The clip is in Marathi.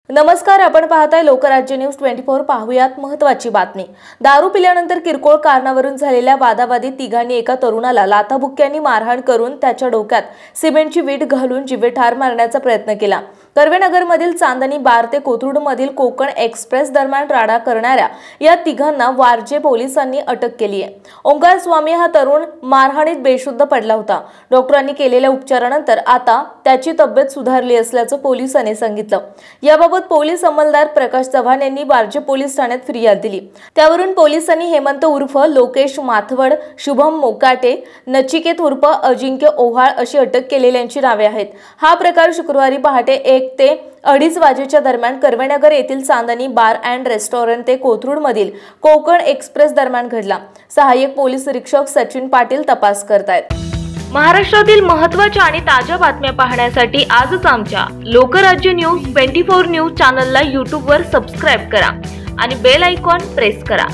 नमस्कार, आपण पाहताय लोकराज्य न्यूज 24। पाहुयात महत्त्वाची बातमी। दारू पिल्यानंतर किरकोळ कारणावरून झालेल्या वादावादीत तिघांनी एका तरुणाला लाथाबुक्क्यांनी मारहाण करून त्याच्या डोक्यात सिमेंटची वीट घालून जीवेठार मारण्याचा प्रयत्न केला। कर्वेनगरमधील चांदणी बार ते कोथरूडमधील कोकण एक्सप्रेस दरम्यान राडा करणाऱ्या या तिघांना वारजे पोलिसांनी अटक केली आहे। ओंकार स्वामी हा तरुण मारहाणीत बेशुद्ध पडला होता। डॉक्टरांनी केलेल्या उपचारानंतर आता त्याची तब्येत सुधारली असल्याचं पोलिसांनी सांगितलं। याबाबत पोलीस अंमलदार प्रकाश चव्हाण यांनी वारजे पोलीस ठाण्यात फिर्याद दिली। त्यावरून पोलिसांनी हेमंत उर्फ लोकेश माथवड, शुभम मोकाटे, नचिकेत उर्फ अजिंक्य ओहाळ अशी अटक केलेल्यांची नावे आहेत। हा प्रकार शुक्रवारी पहाटे 1 ते 2:30 वाजेच्या दरम्यान कर्वेनगर येथील चांदणी बार अँड रेस्टॉरंट ते कोथरूडमधील कोकण एक्सप्रेस दरम्यान घडला। सहाय्यक पोलीस निरीक्षक सचिन पाटील तपास करतायत। महाराष्ट्रातील महत्त्वाच्या आणि ताज्या बातम्या पाहण्यासाठी आजच आमच्या लोकराज्य न्यूज 24 न्यूज चॅनलला YouTube वर सबस्क्राइब करा आणि बेल आयकॉन प्रेस करा।